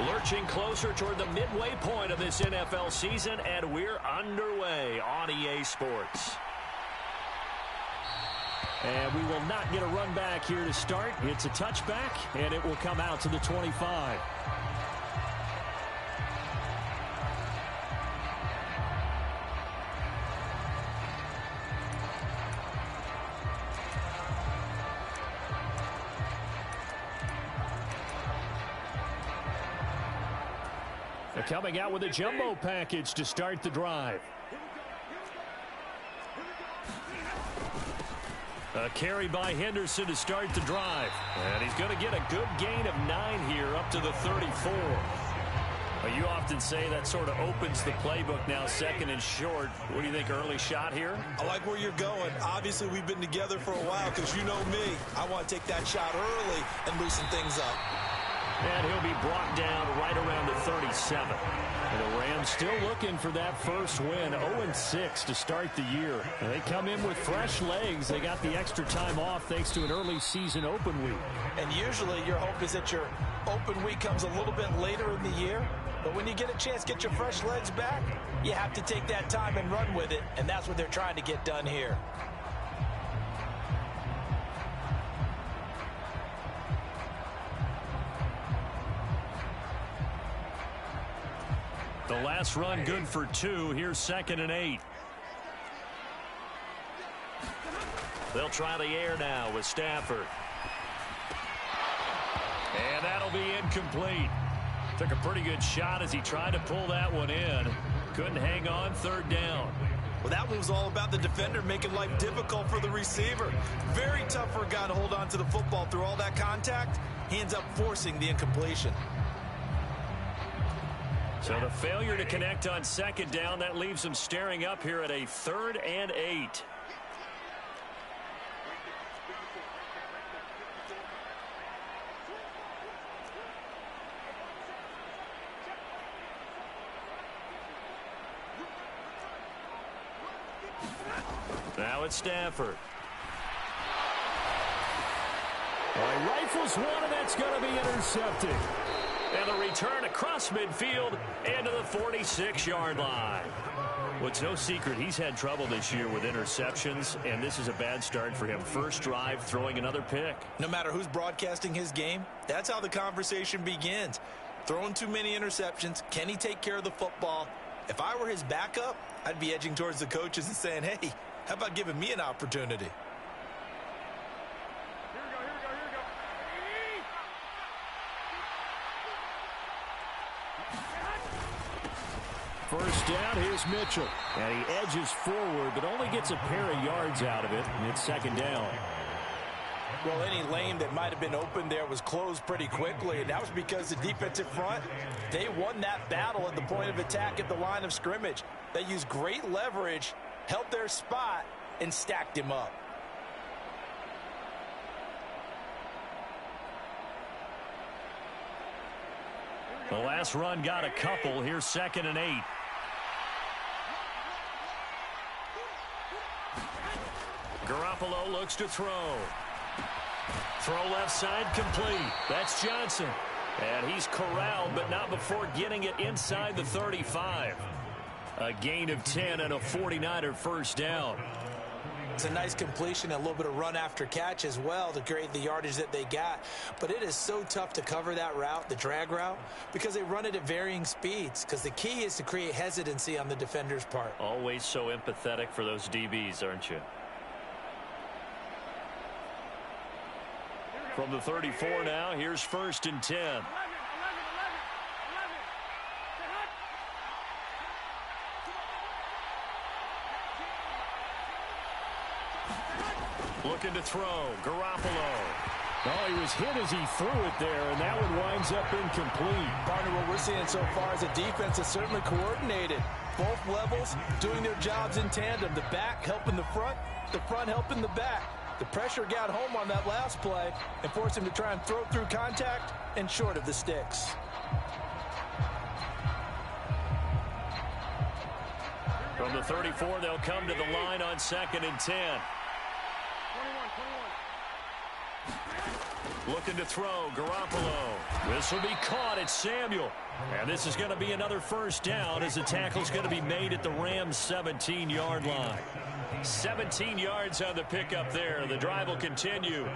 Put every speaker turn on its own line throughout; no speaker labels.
Lurching closer toward the midway point of this NFL season, and we're underway on EA Sports. And we will not get a run back here to start. It's a touchback, and it will come out to the 25. They're coming out with a jumbo package to start the drive. A carry by Henderson to start the drive. And he's going to get a good gain of 9 here up to the 34. Well, you often say that sort of opens the playbook now, second and short. What do you think, early shot here?
I like where you're going. Obviously, we've been together for a while because you know me. I want to take that shot early and loosen things up.
And he'll be brought down right around the 37. And the Rams still looking for that first win. 0-6 to start the year. And they come in with fresh legs. They got the extra time off thanks to an early season open week.
And usually your hope is that your open week comes a little bit later in the year. But when you get a chance to get your fresh legs back, you have to take that time and run with it. And that's what they're trying to get done here.
The last run good for 2. Here's 2nd and 8. They'll try the air now with Stafford. And that'll be incomplete. Took a pretty good shot as he tried to pull that one in. Couldn't hang on, 3rd down.
Well, that one was all about the defender making life difficult for the receiver. Very tough for a guy to hold on to the football through all that contact. He ends up forcing the incompletion.
So the failure to connect on 2nd down, that leaves them staring up here at a 3rd and 8. Now it's Stafford. Well, he rifles one, and that's going to be intercepted. And the return across midfield into the 46-yard line. Well, it's no secret he's had trouble this year with interceptions, and this is a bad start for him. First drive, throwing another pick.
No matter who's broadcasting his game, that's how the conversation begins. Throwing too many interceptions, can he take care of the football? If I were his backup, I'd be edging towards the coaches and saying, hey, how about giving me an opportunity?
First down, here's Mitchell. And he edges forward, but only gets a pair of yards out of it, and it's 2nd down.
Well, any lane that might have been open there was closed pretty quickly, and that was because the defensive front, they won that battle at the point of attack at the line of scrimmage. They used great leverage, held their spot, and stacked him up.
The last run got a couple. Here's 2nd and 8. Garoppolo looks to throw. Throw left side complete. That's Johnson. And he's corralled, but not before getting it inside the 35. A gain of 10 and a 49er first down.
It's a nice completion, a little bit of run after catch as well to create the yardage that they got. But it is so tough to cover that route, the drag route, because they run it at varying speeds. Because the key is to create hesitancy on the defender's part.
Always so empathetic for those DBs, aren't you? From the 34 now, here's 1st and 10. Looking to throw. Garoppolo. Oh, he was hit as he threw it there, and that one winds up incomplete.
Partner, what we're seeing so far is a defense that's certainly coordinated. Both levels doing their jobs in tandem. The back helping the front helping the back. The pressure got home on that last play and forced him to try and throw through contact and short of the sticks.
From the 34, they'll come to the line on 2nd and 10. Looking to throw, Garoppolo. This will be caught. It's Samuel. And this is going to be another first down as the tackle's going to be made at the Rams' 17-yard line. 17 yards on the pickup there. The drive will continue.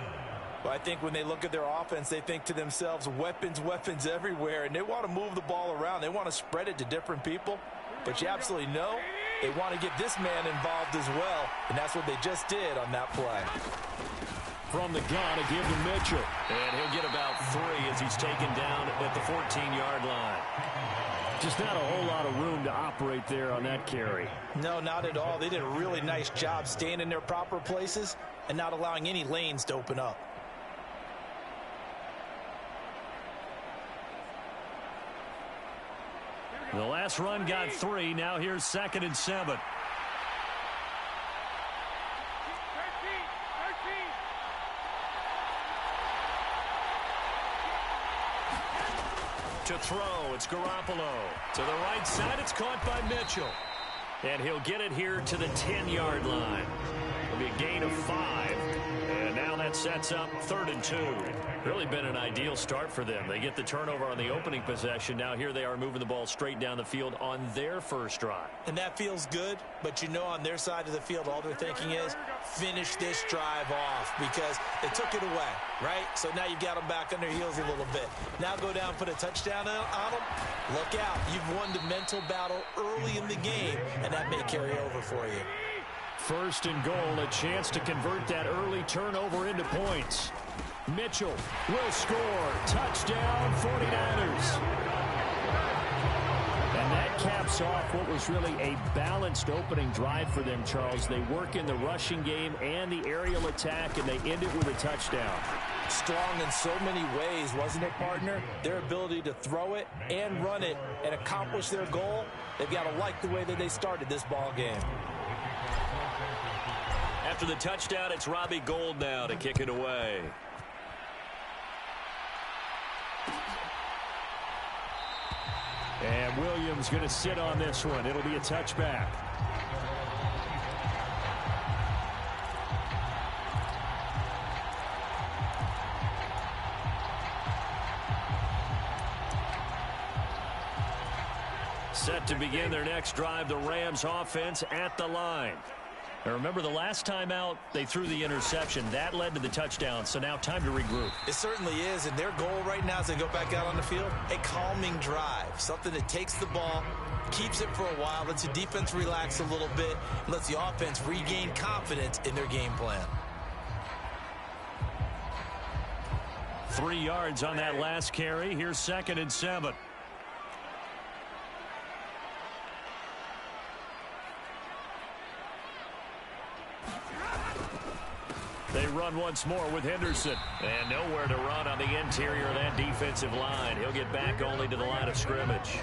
Well, I think when they look at their offense, they think to themselves, weapons, weapons everywhere, and they want to move the ball around. They want to spread it to different people. But you absolutely know they want to get this man involved as well, and that's what they just did on that play.
From the gun, a give to Mitchell. And he'll get about 3 as he's taken down at the 14-yard line. Just not a whole lot of room to operate there on that carry.
No, not at all. They did a really nice job staying in their proper places and not allowing any lanes to open up.
The last run got 3. Now here's 2nd and 7. To throw, it's Garoppolo. To the right side, it's caught by Mitchell. And he'll get it here to the 10-yard line. It'll be a gain of 5. And now that sets up 3rd and 2. Really been an ideal start for them. They get the turnover on the opening possession. Now here they are moving the ball straight down the field on their first drive.
And that feels good, but you know on their side of the field, all they're thinking is finish this drive off because they took it away, right? So now you've got them back on their heels a little bit. Now go down, put a touchdown on them. Look out. You've won the mental battle early in the game, and that may carry over for you.
1st and goal, a chance to convert that early turnover into points. Mitchell will score. Touchdown, 49ers. And that caps off what was really a balanced opening drive for them, Charles. They work in the rushing game and the aerial attack, and they end it with a touchdown.
Strong in so many ways, wasn't it, partner? Their ability to throw it and run it and accomplish their goal, they've got to like the way that they started this ball game.
After the touchdown, it's Robbie Gould now to kick it away. And Williams going to sit on this one. It'll be a touchback. Set to begin their next drive, the Rams offense at the line. Now remember, the last time out, they threw the interception. That led to the touchdown, so now time to regroup.
It certainly is, and their goal right now as they go back out on the field, a calming drive, something that takes the ball, keeps it for a while, lets the defense relax a little bit, and lets the offense regain confidence in their game plan.
3 yards on that last carry. Here's 2nd and 7. They run once more with Henderson. And nowhere to run on the interior of that defensive line. He'll get back only to the line of scrimmage.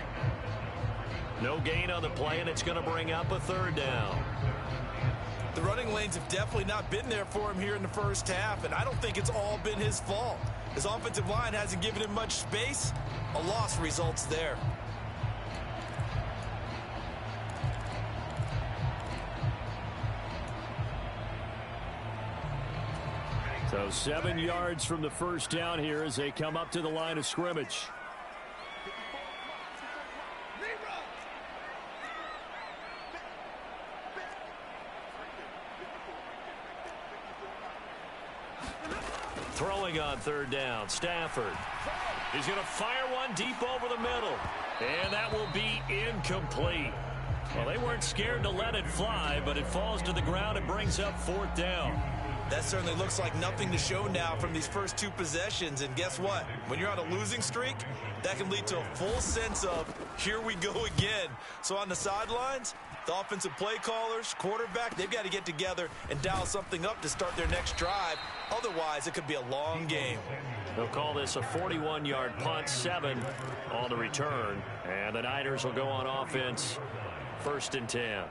No gain on the play, and it's going to bring up a 3rd down.
The running lanes have definitely not been there for him here in the first half, and I don't think it's all been his fault. His offensive line hasn't given him much space. A loss results there.
So 7 yards from the first down here as they come up to the line of scrimmage. Throwing on 3rd down, Stafford. He's going to fire one deep over the middle. And that will be incomplete. Well, they weren't scared to let it fly, but it falls to the ground and brings up 4th down.
That certainly looks like nothing to show now from these first 2 possessions. And guess what? When you're on a losing streak, that can lead to a full sense of, here we go again. So on the sidelines, the offensive play callers, quarterback, they've got to get together and dial something up to start their next drive. Otherwise, it could be a long game.
They'll call this a 41-yard punt, 7 on the return. And the Niners will go on offense, 1st and 10.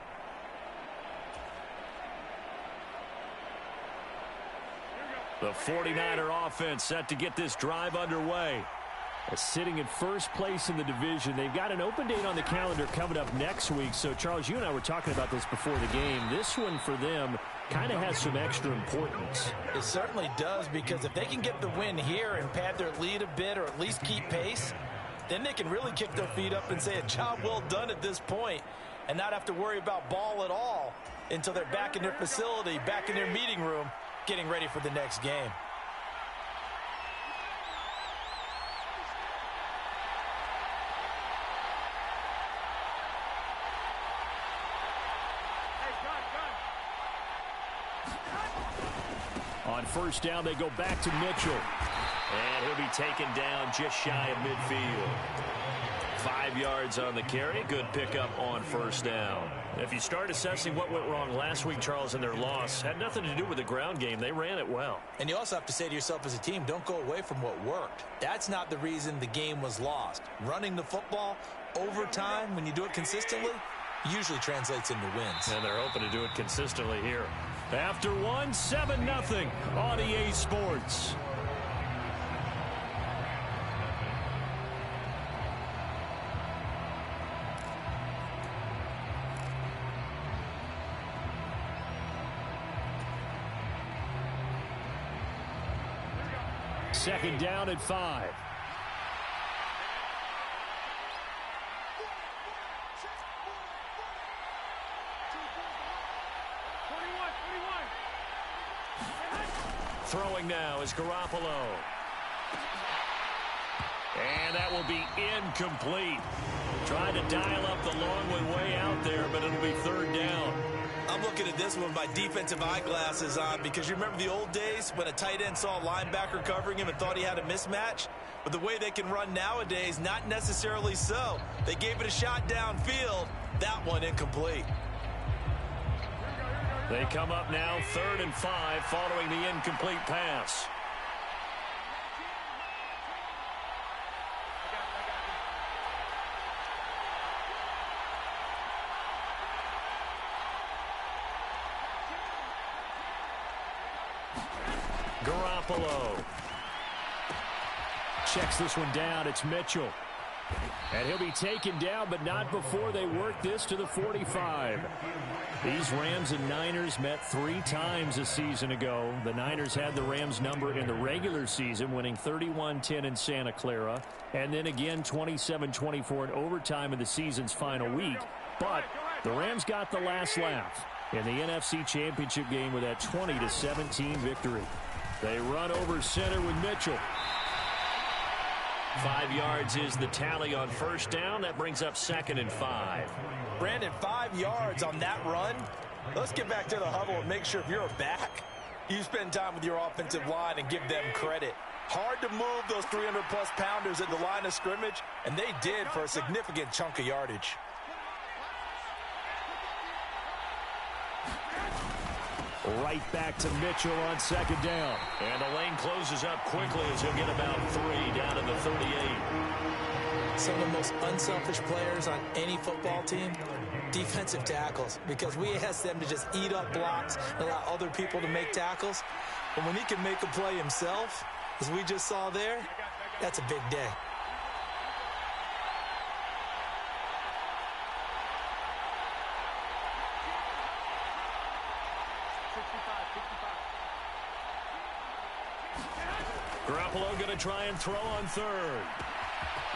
The 49er offense set to get this drive underway. Sitting in first place in the division. They've got an open date on the calendar coming up next week. So, Charles, you and I were talking about this before the game. This one for them kind of has some extra importance.
It certainly does, because if they can get the win here and pad their lead a bit or at least keep pace, then they can really kick their feet up and say a job well done at this point and not have to worry about ball at all until they're back in their facility, back in their meeting room, getting ready for the next game.
On first down, they go back to Mitchell. And he'll be taken down just shy of midfield. 5 yards on the carry. Good pickup on first down. If you start assessing what went wrong last week, Charles, in their loss, had nothing to do with the ground game. They ran it well.
And you also have to say to yourself as a team, don't go away from what worked. That's not the reason the game was lost. Running the football over time, when you do it consistently, usually translates into wins.
And they're hoping to do it consistently here. After one, 7-0 on EA Sports. Second down at 5. Throwing now is Garoppolo. And that will be incomplete. Trying to dial up the long way out there, but it'll be third down.
I'm looking at this one with my defensive eyeglasses on, because you remember the old days when a tight end saw a linebacker covering him and thought he had a mismatch? But the way they can run nowadays, not necessarily so. They gave it a shot downfield. That one incomplete.
They come up now 3rd and 5 following the incomplete pass. Garoppolo checks this one down. It's Mitchell. And he'll be taken down, but not before they work this to the 45. These Rams and Niners met 3 times a season ago. The Niners had the Rams number in the regular season, winning 31-10 in Santa Clara, and then again 27-24 in overtime in the season's final week. But the Rams got the last laugh in the NFC Championship game with that 20-17 victory. They run over center with Mitchell. 5 yards is the tally on first down. That brings up 2nd and 5.
Brandon, 5 yards on that run. Let's get back to the huddle and make sure if you're a back, you spend time with your offensive line and give them credit. Hard to move those 300-plus pounders at the line of scrimmage, and they did for a significant chunk of yardage.
Right back to Mitchell on 2nd down. And the lane closes up quickly as he'll get about 3 down to the 38.
Some of the most unselfish players on any football team, defensive tackles, because we ask them to just eat up blocks and allow other people to make tackles. But when he can make a play himself, as we just saw there, that's a big day.
Garoppolo going to try and throw on 3rd.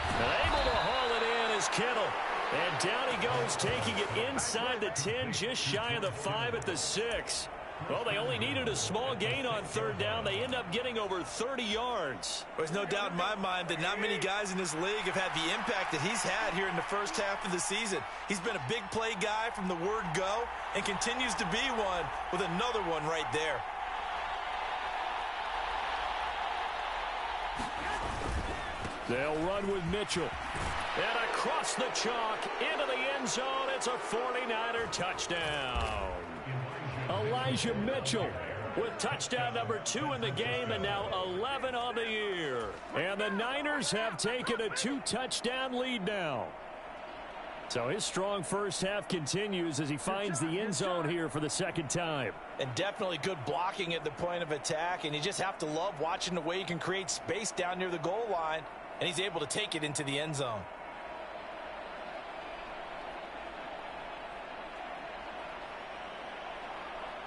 And able to haul it in is Kittle. And down he goes, taking it inside the 10, just shy of the 5 at the 6. Well, they only needed a small gain on 3rd down. They end up getting over 30 yards.
There's no doubt in my mind that not many guys in this league have had the impact that he's had here in the first half of the season. He's been a big play guy from the word go and continues to be one with another one right there.
They'll run with Mitchell. And across the chalk into the end zone. It's a 49er touchdown. Elijah Mitchell with touchdown number 2 in the game and now 11 on the year. And the Niners have taken a 2-touchdown lead now. So his strong first half continues as he finds the end zone here for the 2nd time.
And definitely good blocking at the point of attack. And you just have to love watching the way he can create space down near the goal line and he's able to take it into the end zone.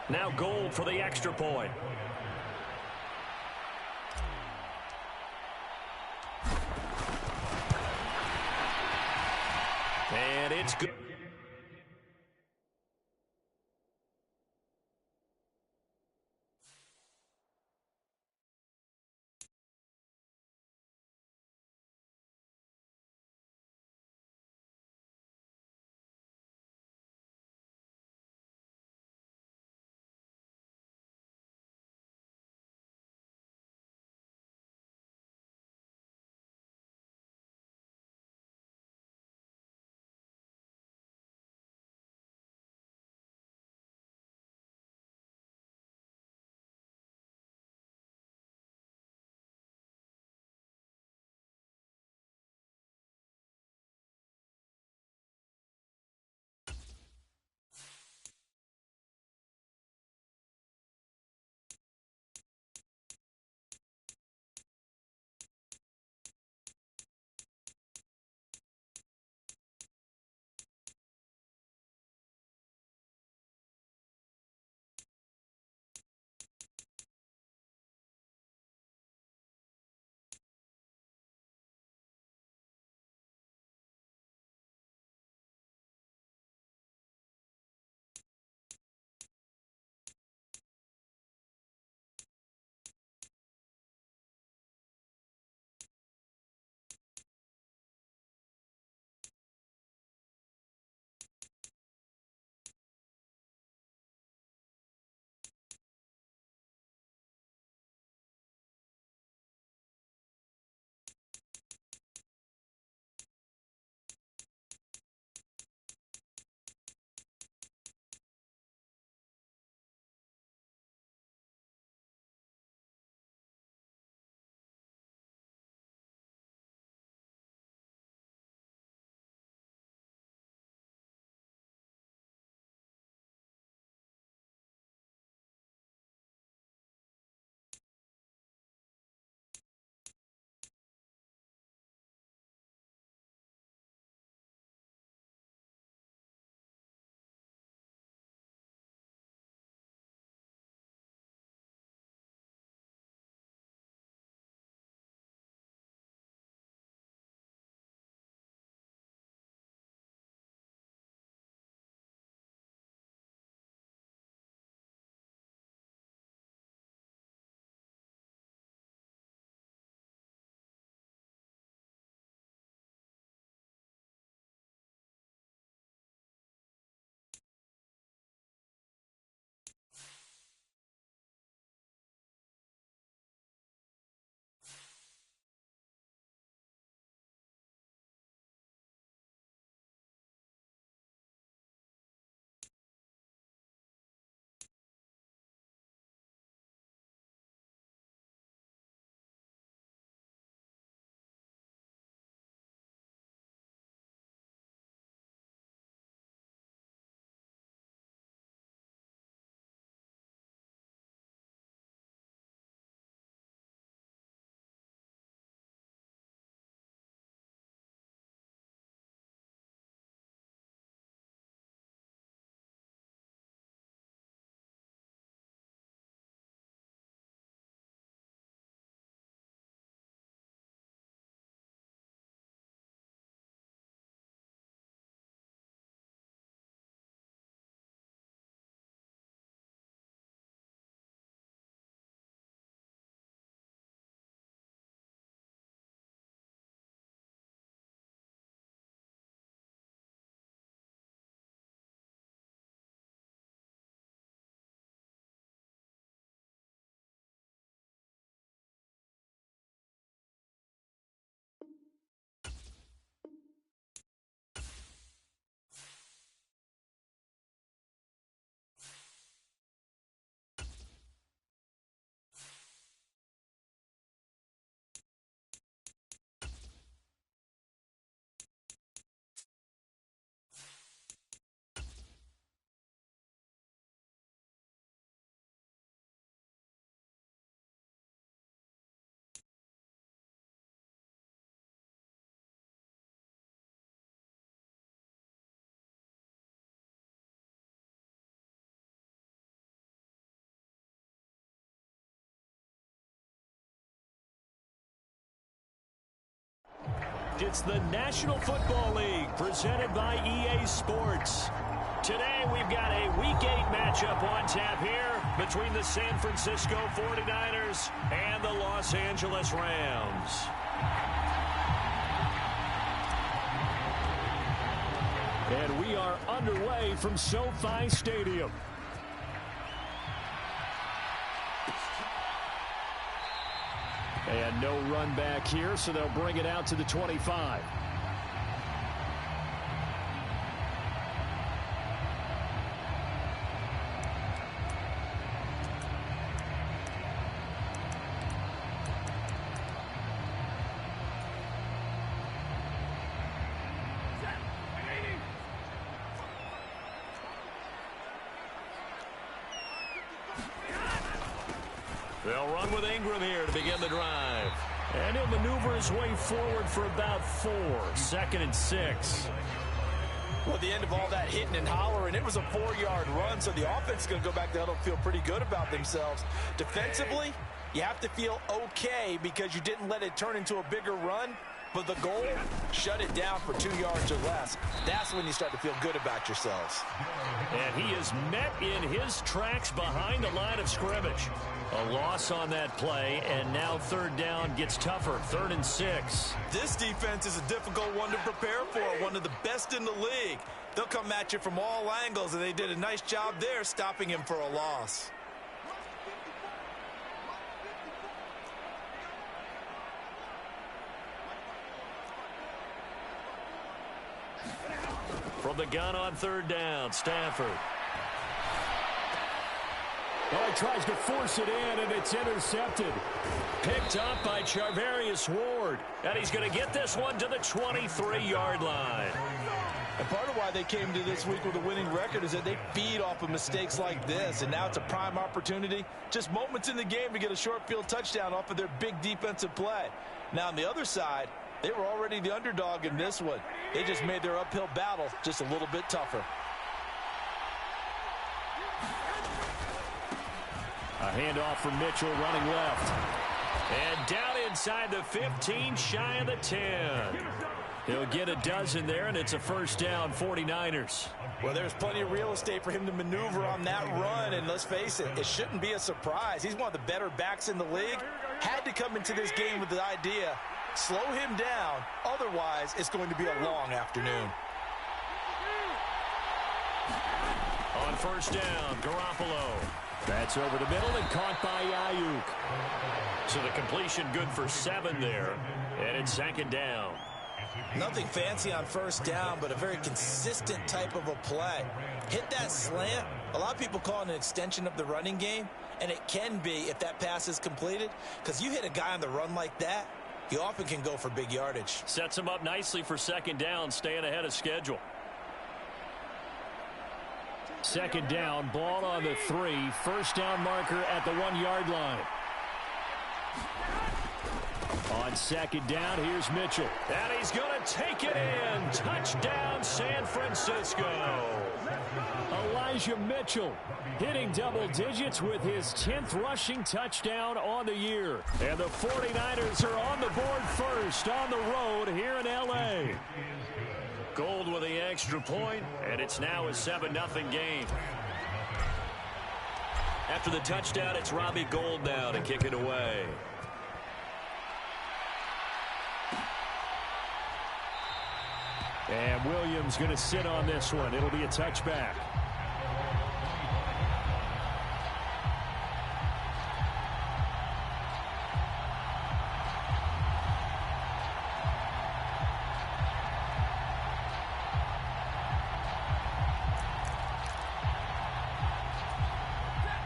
Now Gold for the extra point. And it's good. correct. It's the National Football League presented by EA Sports. Today we've got a Week 8 matchup on tap here between the San Francisco 49ers and the Los Angeles Rams. And we are underway from SoFi Stadium. And no run back here, so they'll bring it out to the 25. They'll run with Ingram here to begin the drive. And he'll maneuver his way forward for about 4. 2nd and 6.
Well, at the end of all that hitting and hollering, it was a 4-yard run, so the offense is going to go back to huddle and feel pretty good about themselves. Defensively, you have to feel okay because you didn't let it turn into a bigger run. But the goal, shut it down for 2 yards or less. That's when you start to feel good about yourselves.
And he is met in his tracks behind the line of scrimmage. A loss on that play, and now 3rd down gets tougher. 3rd and 6.
This defense is a difficult one to prepare for, one of the best in the league. They'll come at you from all angles, and they did a nice job there stopping him for a loss.
From the gun on 3rd down, Stafford. Oh, he tries to force it in, and it's intercepted. Picked up by Charvarius Ward. And he's going to get this one to the 23-yard line.
And part of why they came to this week with a winning record is that they feed off of mistakes like this. And now it's a prime opportunity. Just moments in the game to get a short field touchdown off of their big defensive play. Now on the other side, they were already the underdog in this one. They just made their uphill battle just a little bit tougher.
A handoff from Mitchell running left. And down inside the 15, shy of the 10. He'll get a dozen there, and it's a 1st down, 49ers.
Well, there's plenty of real estate for him to maneuver on that run, and let's face it, it shouldn't be a surprise. He's one of the better backs in the league. Had to come into this game with the idea, slow him down, otherwise it's going to be a long afternoon.
On 1st down, Garoppolo. That's over the middle and caught by Ayuk. So the completion good for 7 there. And it's 2nd down.
Nothing fancy on 1st down, but a very consistent type of a play. Hit that slant. A lot of people call it an extension of the running game, and it can be if that pass is completed, because you hit a guy on the run like that, you often can go for big yardage.
Sets him up nicely for 2nd down, staying ahead of schedule. 2nd down, ball on the 3. 1st down marker at the 1-yard line. On 2nd down, here's Mitchell. And he's going to take it in. Touchdown, San Francisco. Elijah Mitchell hitting double digits with his 10th rushing touchdown on the year. And the 49ers are on the board first on the road here in L.A. Gold with the extra point, and it's now a 7-0 game. After the touchdown, it's Robbie Gould now to kick it away. And Williams going to sit on this one. It'll be a touchback.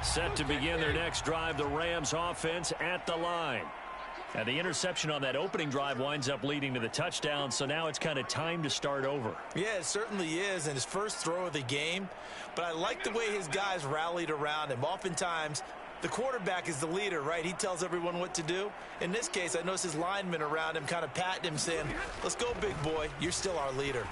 Set to begin their next drive, the Rams offense at the line. And the interception on that opening drive winds up leading to the touchdown, so now it's kind of time to start over.
Yeah, it certainly is, and his first throw of the game. But I like the way his guys rallied around him. Oftentimes, the quarterback is the leader, right? He tells everyone what to do. In this case, I noticed his linemen around him kind of patting him, saying, let's go, big boy. You're still our leader.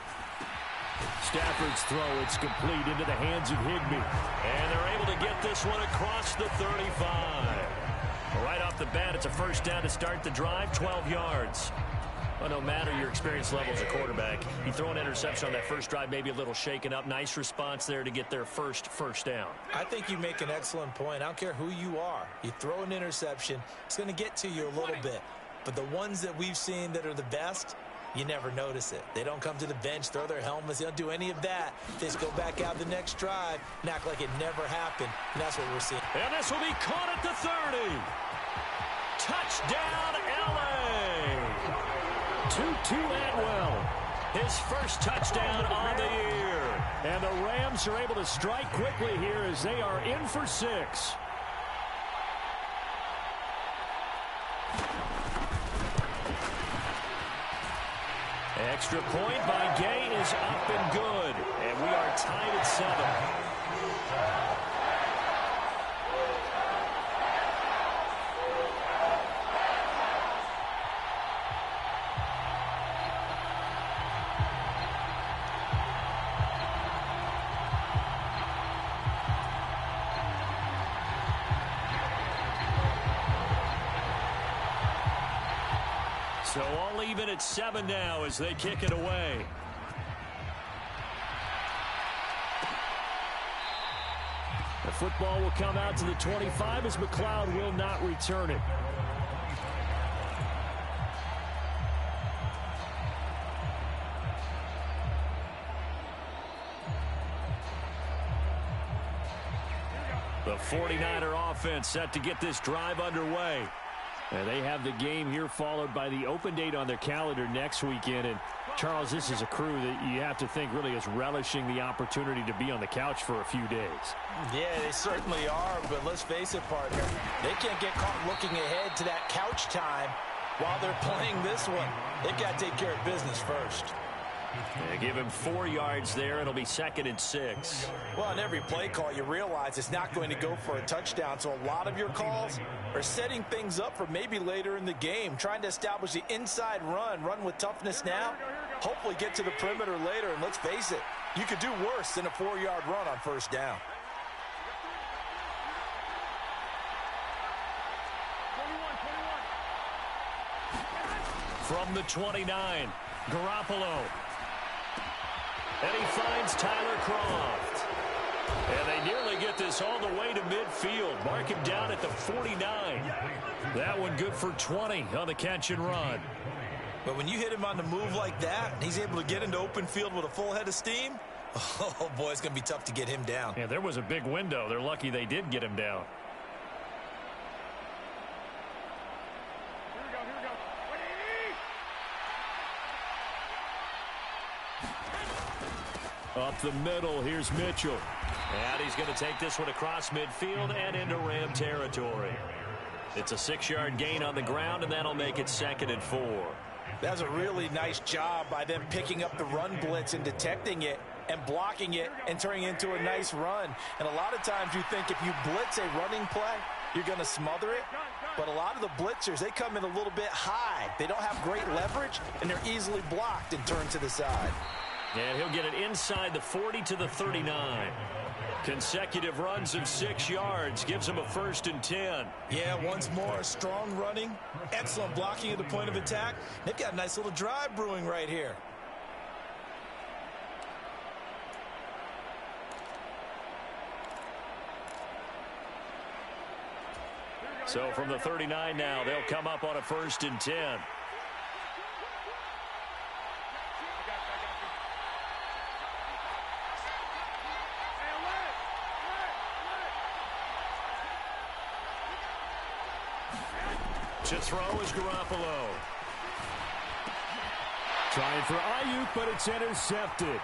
Stafford's throw, it's complete into the hands of Higbee. And they're able to get this one across the 35. Right off the bat, it's a 1st down to start the drive, 12 yards. Well, no matter your experience level as a quarterback, you throw an interception on that first drive, maybe a little shaken up. Nice response there to get their first down.
I think you make an excellent point. I don't care who you are. You throw an interception, it's going to get to you a little bit. But the ones that we've seen that are the best, you never notice it. They don't come to the bench, throw their helmets. They don't do any of that. They just go back out the next drive and act like it never happened. And that's what we're seeing.
And this will be caught at the 30. Touchdown, L.A. Tutu Atwell, his first touchdown on the year. And the Rams are able to strike quickly here as they are in for 6. Extra point by Gay is up and good. And we are tied at 7. So all even at 7 now as they kick it away. The football will come out to the 25 as McLeod will not return it. The 49er offense set to get this drive underway. And they have the game here followed by the open date on their calendar next weekend. And, Charles, this is a crew that you have to think really is relishing the opportunity to be on the couch for a few days.
Yeah, they certainly are. But let's face it, partner, they can't get caught looking ahead to that couch time while they're playing this one. They've got to take care of business first.
They give him 4 yards there. It'll be 2nd and 6.
Well, on every play call, you realize it's not going to go for a touchdown. So a lot of your calls are setting things up for maybe later in the game, trying to establish the inside run with toughness now, hopefully get to the perimeter later. And let's face it, you could do worse than a 4-yard run on first down.
From the 29, Garoppolo. And he finds Tyler Kroft. And they nearly get this all the way to midfield. Mark him down at the 49. That one good for 20 on the catch and run.
But when you hit him on the move like that, and he's able to get into open field with a full head of steam, oh, boy, it's going to be tough to get him down.
Yeah, there was a big window. They're lucky they did get him down. Up the middle, here's Mitchell. And he's going to take this one across midfield and into Ram territory. It's a 6-yard gain on the ground, and that'll make it 2nd and 4.
That's a really nice job by them picking up the run blitz and detecting it and blocking it and turning it into a nice run. And a lot of times you think if you blitz a running play, you're going to smother it. But a lot of the blitzers, they come in a little bit high. They don't have great leverage, and they're easily blocked and turned to the side.
And he'll get it inside the 40 to the 39. Consecutive runs of 6 yards gives him a 1st and 10.
Yeah, once more, strong running, excellent blocking at the point of attack. They've got a nice little drive brewing right here.
So from the 39 now, they'll come up on a 1st and 10. To throw is Garoppolo. Trying for Ayuk, but it's intercepted.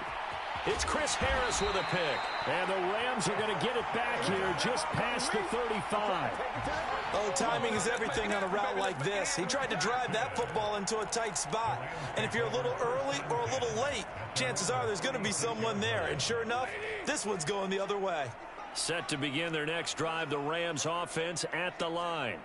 It's Chris Harris with a pick. And the Rams are going to get it back here just past the 35.
Oh, timing is everything on a route like this. He tried to drive that football into a tight spot. And if you're a little early or a little late, chances are there's going to be someone there. And sure enough, this one's going the other way.
Set to begin their next drive, the Rams offense at the line.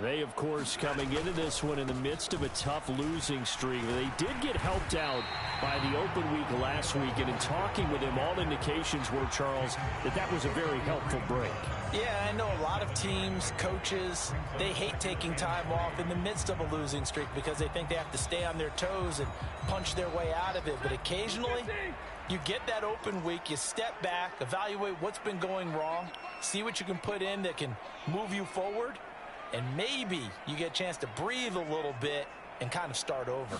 They, of course, coming into this one in the midst of a tough losing streak. They did get helped out by the open week last week, and in talking with him, all indications were, Charles, that was a very helpful break.
Yeah, I know a lot of teams, coaches, they hate taking time off in the midst of a losing streak because they think they have to stay on their toes and punch their way out of it. But occasionally, you get that open week, you step back, evaluate what's been going wrong, see what you can put in that can move you forward, and maybe you get a chance to breathe a little bit and kind of start over.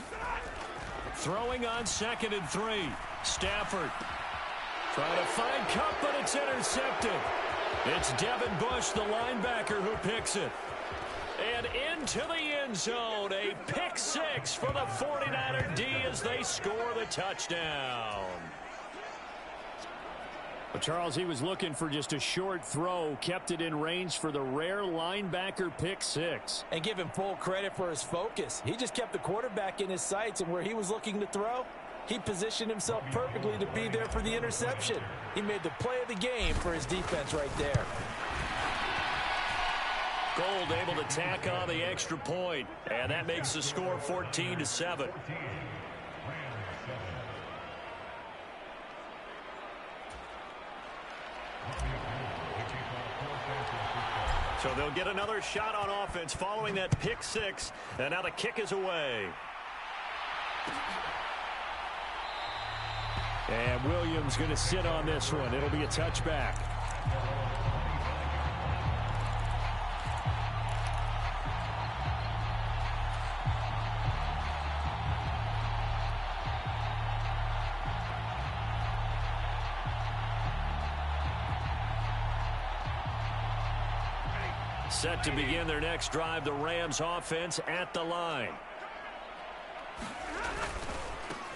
Throwing on 2nd and 3. Stafford trying to find Kupp, but it's intercepted. It's Devin Bush, the linebacker, who picks it. And into the end zone, a pick 6 for the 49er D as they score the touchdown. But Charles, he was looking for just a short throw, kept it in range for the rare linebacker pick 6.
And give him full credit for his focus. He just kept the quarterback in his sights, and where he was looking to throw, he positioned himself perfectly to be there for the interception. He made the play of the game for his defense right there.
Gold able to tack on the extra point, and that makes the score 14-7. So they'll get another shot on offense following that pick 6, and now the kick is away. And Williams going to sit on this one. It'll be a touchback. Set to begin their next drive, the Rams offense at the line.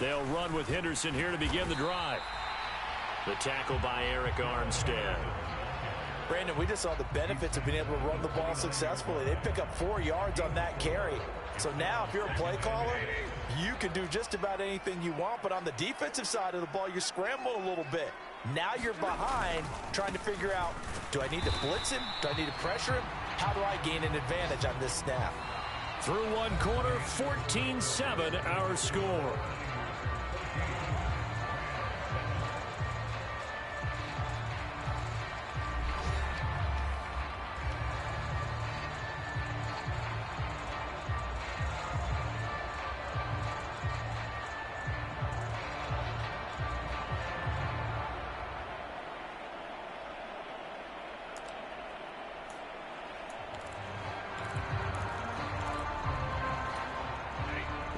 They'll run with Henderson here to begin the drive. The tackle by Eric Armstead.
Brandon, we just saw the benefits of being able to run the ball successfully. They pick up 4 yards on that carry. So now if you're a play caller, you can do just about anything you want. But on the defensive side of the ball, you scramble a little bit. Now you're behind trying to figure out, do I need to blitz him? Do I need to pressure him? How do I gain an advantage on this snap?
Through one quarter, 14-7 our score.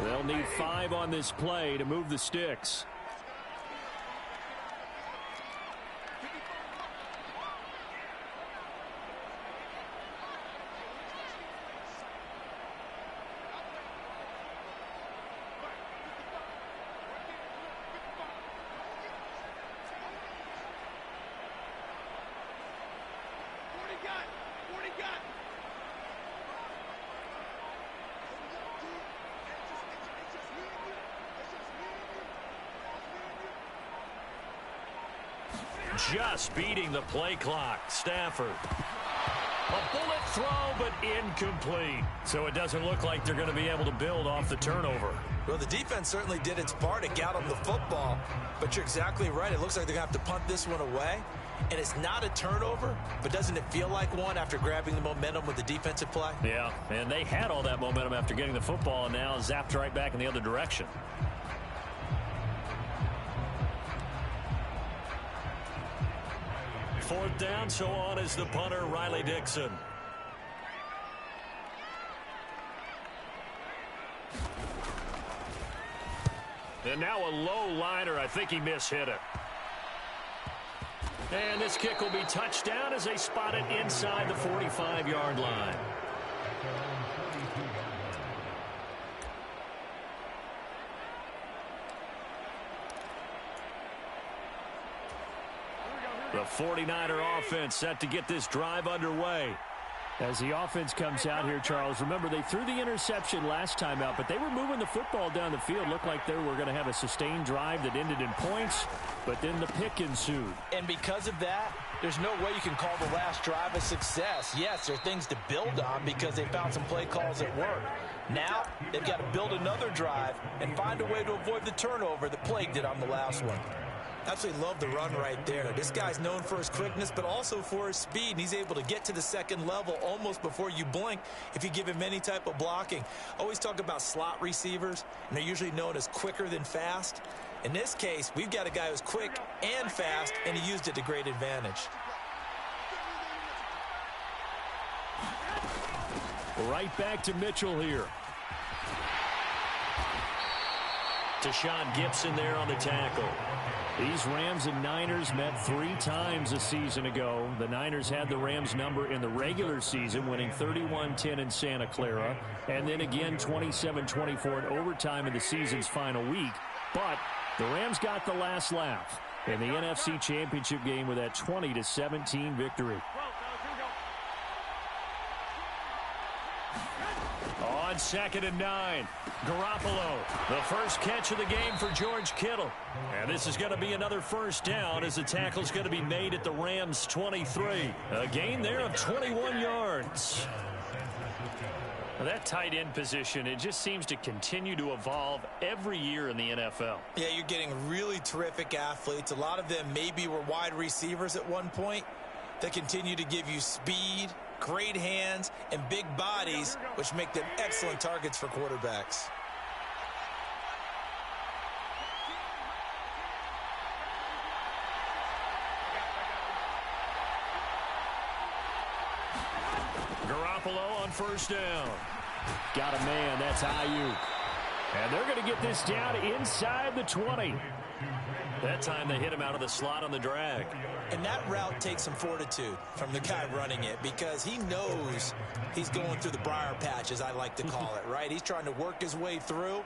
They'll need 5 on this play to move the sticks. Just beating the play clock. Stafford. A bullet throw, but incomplete. So it doesn't look like they're going to be able to build off the turnover.
Well, the defense certainly did its part to get them the football. But you're exactly right. It looks like they're going to have to punt this one away. And it's not a turnover, but doesn't it feel like one after grabbing the momentum with the defensive play?
Yeah, and they had all that momentum after getting the football and now zapped right back in the other direction. Fourth down, so on is the punter, Riley Dixon. And now a low liner. I think he mishit it. And this kick will be touchdown as they spot it inside the 45-yard line. The 49er offense set to get this drive underway. As the offense comes out here, Charles, remember they threw the interception last time out, but they were moving the football down the field. Looked like they were going to have a sustained drive that ended in points, but then the pick ensued.
And because of that, there's no way you can call the last drive a success. Yes, there are things to build on because they found some play calls that work. Now, they've got to build another drive and find a way to avoid the turnover that plagued it on the last one.
Absolutely love the run right there. This guy's known for his quickness, but also for his speed. And he's able to get to the second level almost before you blink if you give him any type of blocking. Always talk about slot receivers, and they're usually known as quicker than fast. In this case, we've got a guy who's quick and fast, and he used it to great advantage.
Right back to Mitchell here. Tashaun Gibson there on the tackle. These Rams and Niners met 3 times a season ago. The Niners had the Rams number in the regular season, winning 31-10 in Santa Clara, and then again 27-24 in overtime in the season's final week. But the Rams got the last laugh in the NFC Championship game with that 20-17 victory. On 2nd and 9, Garoppolo, the first catch of the game for George Kittle. And this is going to be another first down as the tackle's going to be made at the Rams' 23. A gain there of 21 yards. Well, that tight end position, it just seems to continue to evolve every year in the NFL.
Yeah, you're getting really terrific athletes. A lot of them maybe were wide receivers at one point. They continue to give you speed, great hands, and big bodies, which make them excellent targets for quarterbacks.
Garoppolo on first down. Got a man, that's Ayuk. And they're going to get this down inside the 20. That time they hit him out of the slot on the drag.
And that route takes some fortitude from the guy running it because he knows he's going through the briar patch, as I like to call it, right? He's trying to work his way through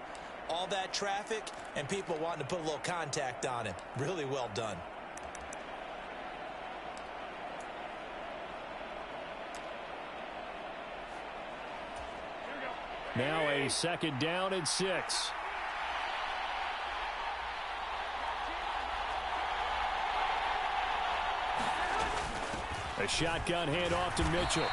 all that traffic and people wanting to put a little contact on him. Really well done.
Now a 2nd down and 6. A shotgun handoff to Mitchell.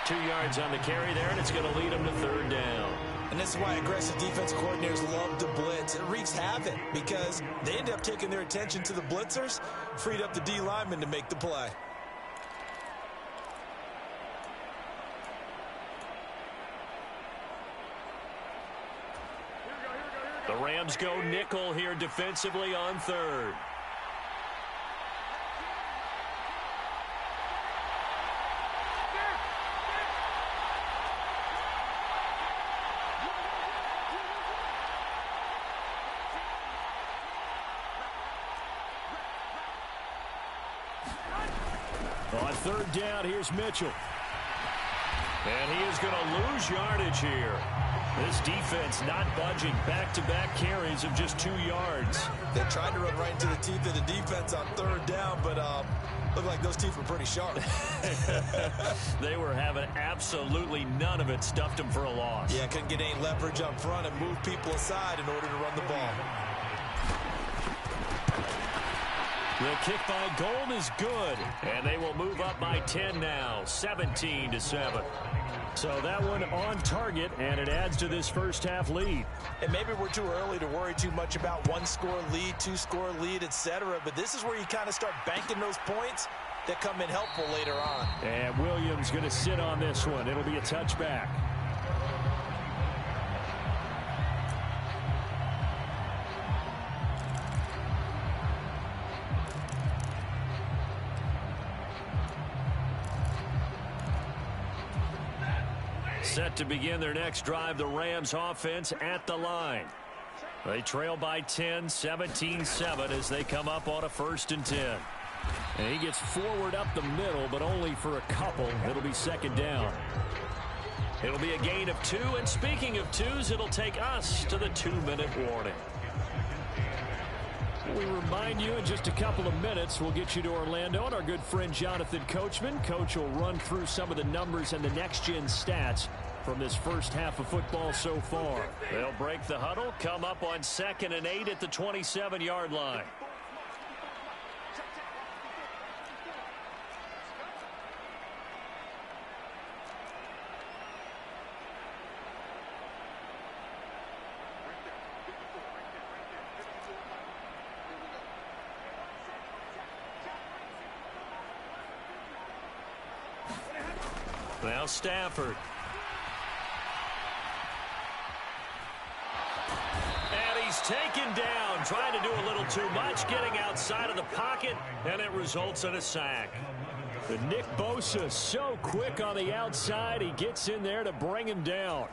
2 yards on the carry there, and it's going to lead him to 3rd down.
And this is why aggressive defense coordinators love to blitz. It wreaks havoc because they end up taking their attention to the blitzers, freed up the D lineman to make the play.
The Rams go nickel here defensively on 3rd. On 3rd down, here's Mitchell. And he is going to lose yardage here. This defense not budging. Back-to-back carries of just 2 yards.
They tried to run right into the teeth of the defense on 3rd down, but looked like those teeth were pretty sharp.
They were having absolutely none of it. Stuffed them for a loss.
Yeah, couldn't get any leverage up front and move people aside in order to run the ball.
The kick by Gold is good, and they will move up by 10 now, 17-7. So that one on target, and it adds to this first half lead.
And maybe we're too early to worry too much about 1-score lead, 2-score lead, etc. But this is where you kind of start banking those points that come in helpful later on.
And Williams going to sit on this one. It'll be a touchback. Set to begin their next drive, the Rams offense at the line. They trail by 10, 17-7 as they come up on a 1st and 10. And he gets forward up the middle, but only for a couple. It'll be 2nd down. It'll be a gain of 2, and speaking of 2s, it'll take us to the 2-minute warning. We remind you in just a couple of minutes, we'll get you to Orlando, and our good friend Jonathan Coachman. Coach will run through some of the numbers and the next-gen stats from this first half of football so far. They'll break the huddle, come up on 2nd and 8 at the 27-yard line. Now Stafford. And he's taken down, trying to do a little too much, getting outside of the pocket, and it results in a sack. But Nick Bosa so quick on the outside, he gets in there to bring him down.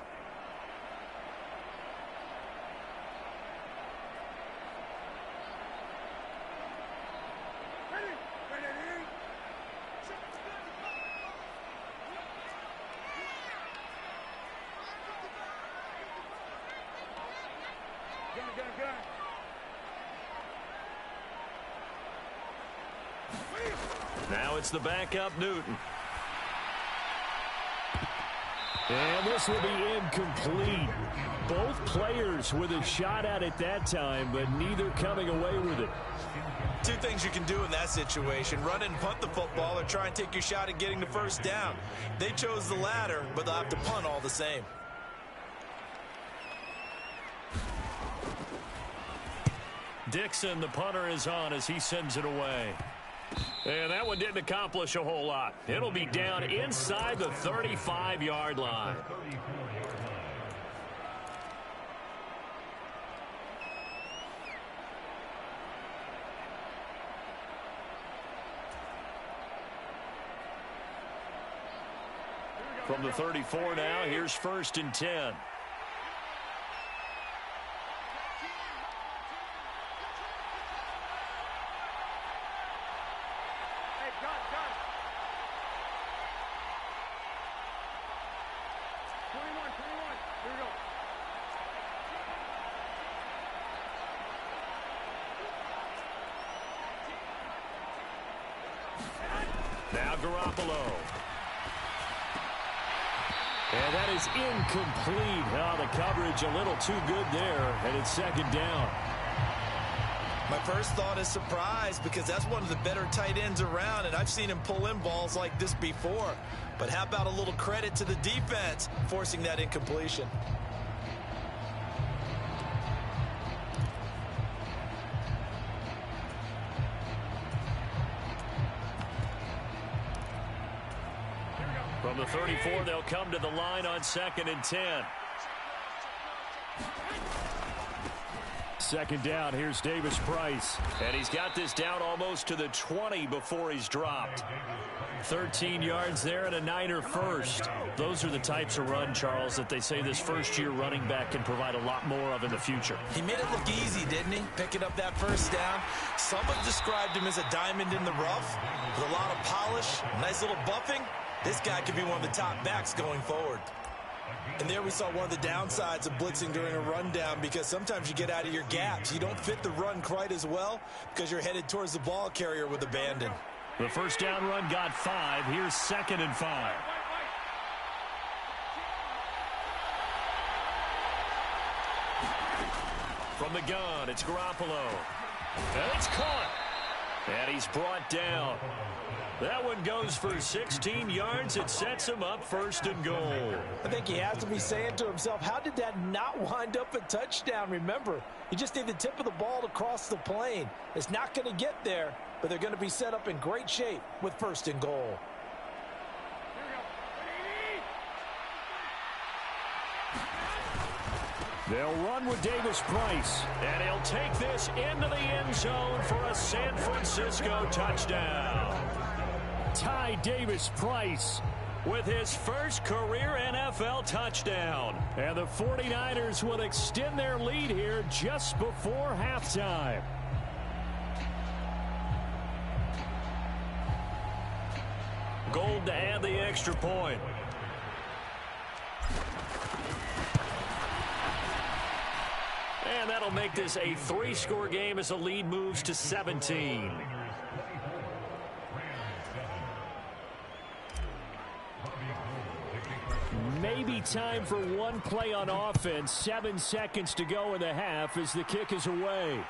Now it's the backup, Newton. And this will be incomplete. Both players with a shot at it that time, but neither coming away with it.
Two things you can do in that situation: run and punt the football, or try and take your shot at getting the first down. They chose the latter, but they'll have to punt all the same.
Dixon, the punter, is on as he sends it away. And that one didn't accomplish a whole lot. It'll be down inside the 35-yard line. From the 34 now, here's 1st and 10. Now Garoppolo. And that is incomplete. Oh, the coverage a little too good there, and it's 2nd down.
My first thought is surprise, because that's one of the better tight ends around, and I've seen him pull in balls like this before. But how about a little credit to the defense forcing that incompletion?
From the 34, they'll come to the line on 2nd and 10. 2nd down, here's Davis Price. And he's got this down almost to the 20 before he's dropped. 13 yards there and a Niner first. Those are the types of run, Charles, that they say this first-year running back can provide a lot more of in the future.
He made it look easy, didn't he? Picking up that first down. Some have described him as a diamond in the rough with a lot of polish, nice little buffing. This guy could be one of the top backs going forward. And there we saw one of the downsides of blitzing during a rundown, because sometimes you get out of your gaps. You don't fit the run quite as well because you're headed towards the ball carrier with abandon.
The first down run got 5. Here's 2nd and 5. From the gun, it's Garoppolo. And it's caught. And he's brought down. That one goes for 16 yards. It sets him up 1st and goal.
I think he has to be saying to himself, how did that not wind up a touchdown? Remember, you just need the tip of the ball to cross the plane. It's not going to get there, but they're going to be set up in great shape with 1st and goal.
They'll run with Davis Price, and he'll take this into the end zone for a San Francisco touchdown. Ty Davis Price with his first career NFL touchdown. And the 49ers will extend their lead here just before halftime. Gold to add the extra point. And that'll make this a 3-score game as the lead moves to 17. Maybe time for one play on offense. 7 seconds to go in the half as the kick is away.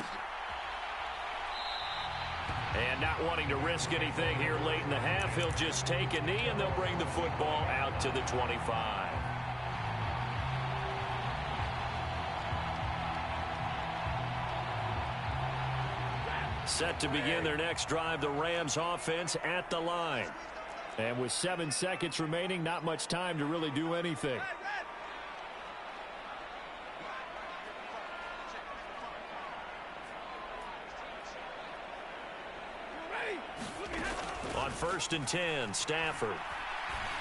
And not wanting to risk anything here late in the half, he'll just take a knee and they'll bring the football out to the 25. Set to begin their next drive, the Rams offense at the line. And with 7 seconds remaining, not much time to really do anything. On 1st and 10, Stafford.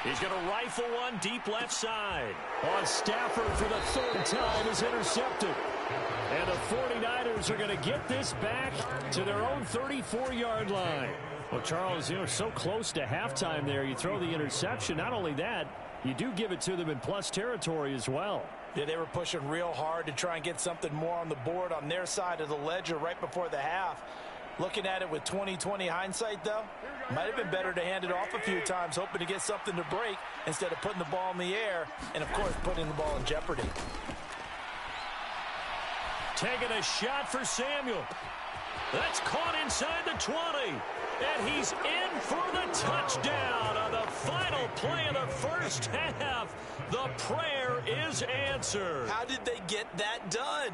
He's going to rifle one deep left side. On Stafford for the 3rd time is intercepted. And the 49ers are going to get this back to their own 34-yard line. Well, Charles, so close to halftime there. You throw the interception. Not only that, you do give it to them in plus territory as well.
Yeah, they were pushing real hard to try and get something more on the board on their side of the ledger right before the half. Looking at it with 20/20 hindsight, though, might have been better to hand it off a few times, hoping to get something to break instead of putting the ball in the air and, of course, putting the ball in jeopardy.
Taking a shot for Samuel. That's caught inside the 20. And he's in for the touchdown on the final play of the first half. The prayer is answered.
How did they get that done?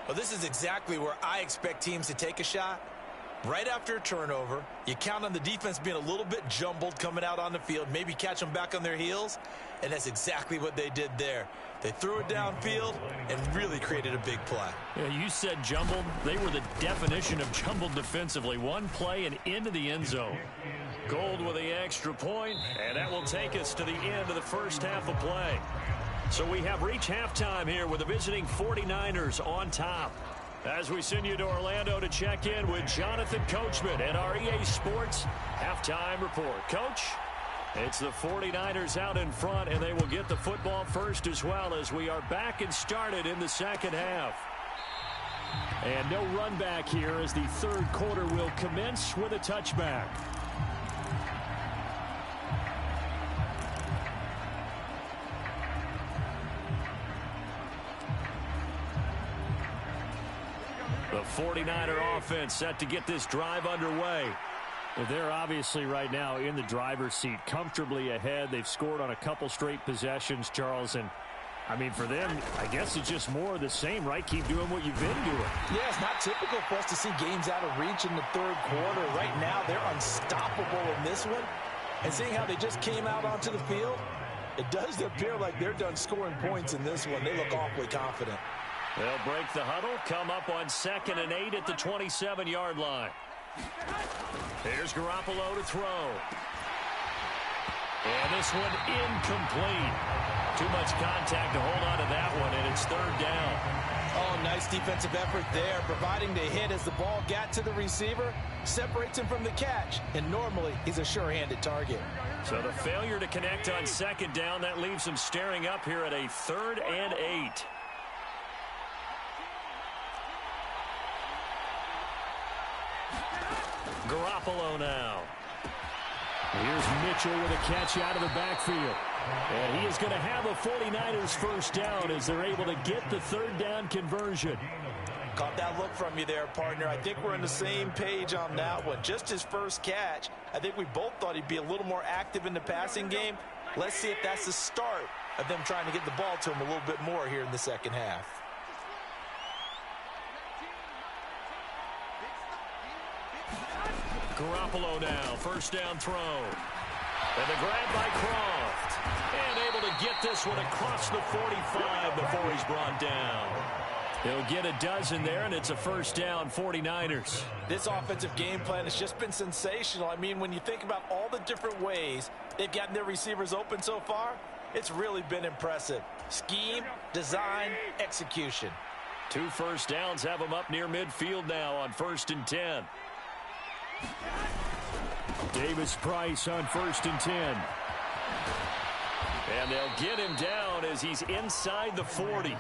Well, this is exactly where I expect teams to take a shot. Right after a turnover, you count on the defense being a little bit jumbled coming out on the field, maybe catch them back on their heels, and that's exactly what they did there. They threw it downfield and really created a big play.
Yeah, you said jumbled. They were the definition of jumbled defensively. One play and into the end zone. Gold with the extra point, and that will take us to the end of the first half of play. So we have reached halftime here with the visiting 49ers on top. As we send you to Orlando to check in with Jonathan Coachman at our EA Sports Halftime Report. Coach, it's the 49ers out in front, and they will get the football first as well as we are back and started in the second half. And no run back here as the third quarter will commence with a touchback. The 49er offense set to get this drive underway. They're obviously right now in the driver's seat, comfortably ahead. They've scored on a couple straight possessions, Charles. And, I mean, for them, I guess it's just more of the same, right? Keep doing what you've been doing.
Yeah, it's not typical for us to see games out of reach in the third quarter. Right now, they're unstoppable in this one. And seeing how they just came out onto the field, it does appear like they're done scoring points in this one. They look awfully confident.
They'll break the huddle, come up on 2nd and 8 at the 27-yard line. Here's Garoppolo to throw. And this one incomplete. Too much contact to hold on to that one, and it's 3rd down.
Oh, nice defensive effort there, providing the hit as the ball got to the receiver, separates him from the catch, and normally he's a sure-handed target.
So the failure to connect on 2nd down, that leaves him staring up here at a 3rd and 8. Garoppolo now. Here's Mitchell with a catch out of the backfield. And he is going to have a 49ers first down as they're able to get the 3rd down conversion.
Caught that look from you there, partner. I think we're on the same page on that one. Just his first catch. I think we both thought he'd be a little more active in the passing game. Let's see if that's the start of them trying to get the ball to him a little bit more here in the second half.
Garoppolo now, first down throw. And the grab by Croft. And able to get this one across the 45 before he's brought down. He'll get a dozen there, and it's a first down, 49ers.
This offensive game plan has just been sensational. I mean, when you think about all the different ways they've gotten their receivers open so far, it's really been impressive. Scheme, design, execution.
2 first downs have them up near midfield now on 1st and 10. Davis Price on 1st and 10. And they'll get him down as he's inside the 40.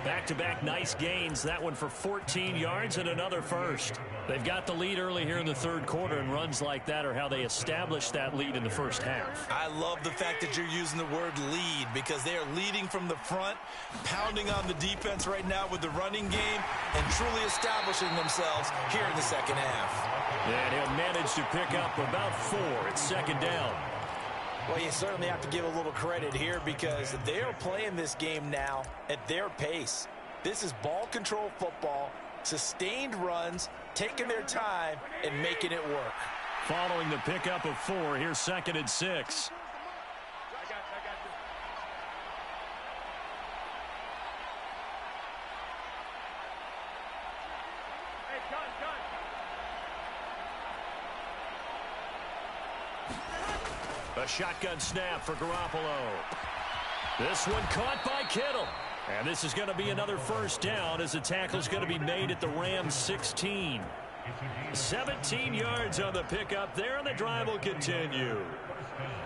Back-to-back nice gains. That one for 14 yards and another first. They've got the lead early here in the third quarter, and runs like that are how they establish that lead in the first half.
I love the fact that you're using the word lead because they are leading from the front, pounding on the defense right now with the running game, and truly establishing themselves here in the second half.
And he'll manage to pick up about 4. It's second down.
Well, you certainly have to give a little credit here because they are playing this game now at their pace. This is ball control football, sustained runs, taking their time, and making it work.
Following the pickup of 4, here's second and 6. A shotgun snap for Garoppolo. This one caught by Kittle. And this is going to be another first down as the tackle's going to be made at the Rams 16. 17 yards on the pickup there, and the drive will continue.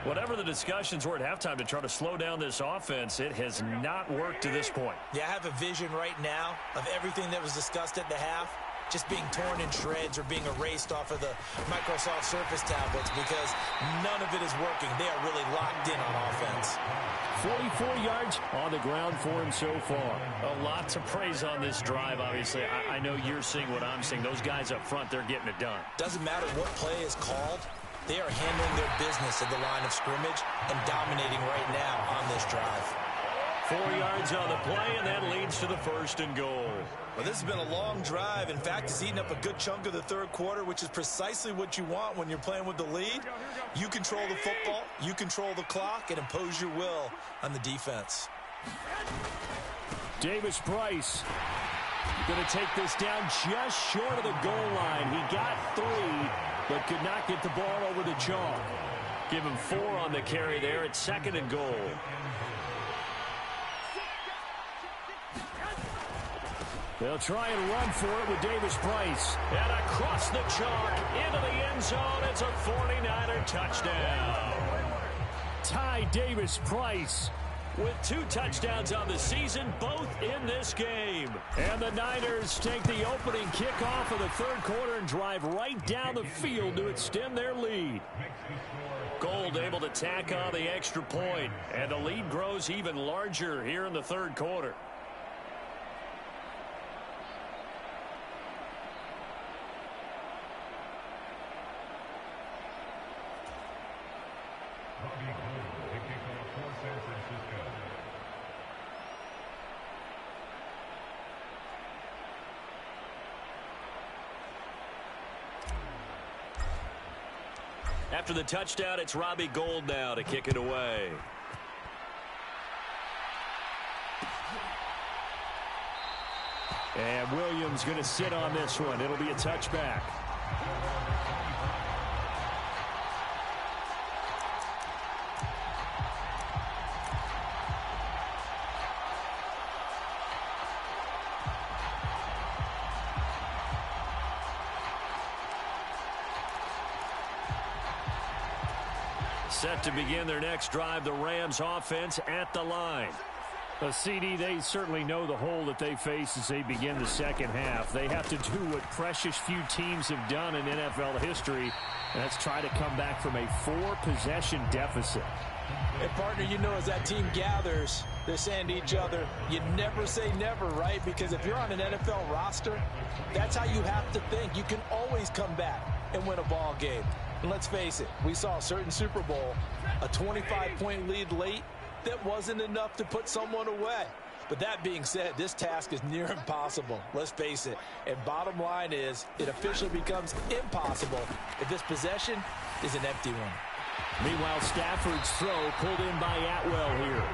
Whatever the discussions were at halftime to try to slow down this offense, it has not worked to this point.
Yeah, I have a vision right now of everything that was discussed at the half just being torn in shreds or being erased off of the Microsoft Surface tablets because none of it is working. They are really locked in on offense.
44 yards on the ground for him so far. A lot to praise on this drive, obviously. I know you're seeing what I'm seeing. Those guys up front, they're getting it done.
Doesn't matter what play is called. They are handling their business at the line of scrimmage and dominating right now on this drive.
4 yards on the play, and that leads to the first and goal.
Well, this has been a long drive. In fact, it's eaten up a good chunk of the third quarter, which is precisely what you want when you're playing with the lead. You control the football, you control the clock, and impose your will on the defense.
Davis Price going to take this down just short of the goal line. He got 3, but could not get the ball over the chalk. Give him 4 on the carry there at second and goal. They'll try and run for it with Davis Price. And across the chalk, into the end zone. It's a 49er touchdown. Ty Davis Price with 2 touchdowns on the season, both in this game. And the Niners take the opening kickoff of the third quarter and drive right down the field to extend their lead. Gold able to tack on the extra point, and the lead grows even larger here in the third quarter. After the touchdown, it's Robbie Gould now to kick it away. And Williams going to sit on this one. It'll be a touchback. Set to begin their next drive, the Rams offense at the line. CD, they certainly know the hole that they face as they begin the second half. They have to do what precious few teams have done in NFL history, and that's try to come back from a 4-possession deficit.
And, partner, you know, as that team gathers, they're saying to each other, you never say never, right? Because if you're on an NFL roster, that's how you have to think. You can always come back and win a ball game. And let's face it, we saw a certain Super Bowl, a 25-point lead late, that wasn't enough to put someone away. But that being said, this task is near impossible. Let's face it. And bottom line is, it officially becomes impossible if this possession is an empty one.
Meanwhile, Stafford's throw pulled in by Atwell here.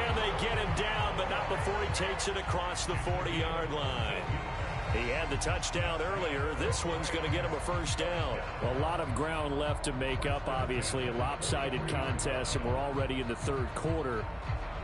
And they get him down, but not before he takes it across the 40-yard line. He had the touchdown earlier. This one's going to get him a first down. A lot of ground left to make up, obviously. A lopsided contest, and we're already in the third quarter.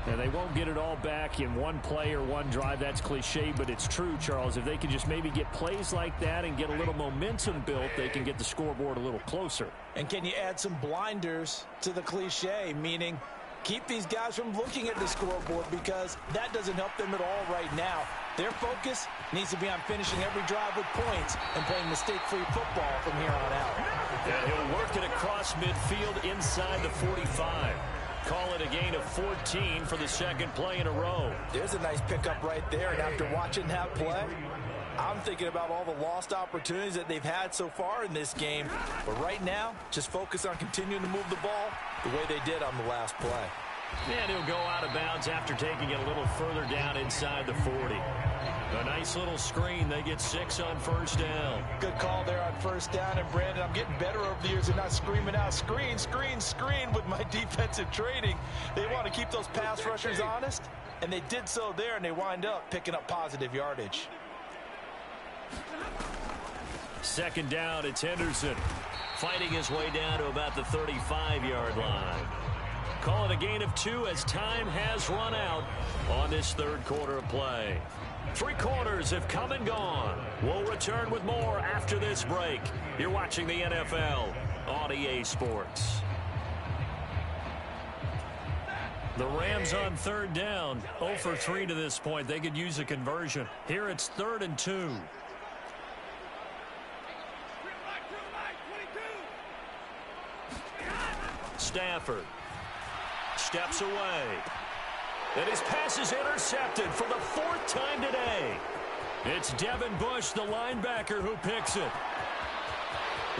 And they won't get it all back in one play or one drive. That's cliche, but it's true, Charles. If they can just maybe get plays like that and get a little momentum built, they can get the scoreboard a little closer.
And can you add some blinders to the cliche, meaning Keep these guys from looking at the scoreboard because that doesn't help them at all right now. Their focus needs to be on finishing every drive with points and playing mistake-free football from here on out.
And he'll work it across midfield inside the 45. Call it a gain of 14 for the second play in a row.
There's a nice pickup right there, and after watching that play, I'm thinking about all the lost opportunities that they've had so far in this game. But right now, just focus on continuing to move the ball the way they did on the last play.
And he'll go out of bounds after taking it a little further down inside the 40. A nice little screen. They get 6 on first down.
Good call there on first down. And, Brandon, I'm getting better over the years and not screaming out, screen, screen, screen with my defensive training. They want to keep those pass rushers honest, and they did so there, and they wind up picking up positive yardage.
Second down, it's Henderson. Fighting his way down to about the 35-yard line. Call it a gain of 2 as time has run out on this third quarter of play. 3 quarters have come and gone. We'll return with more after this break. You're watching the NFL on EA Sports. The Rams on third down, 0 for 3 to this point. They could use a conversion. Here it's 3rd and 2. Stafford steps away. And his pass is intercepted for the 4th time today. It's Devin Bush, the linebacker, who picks it.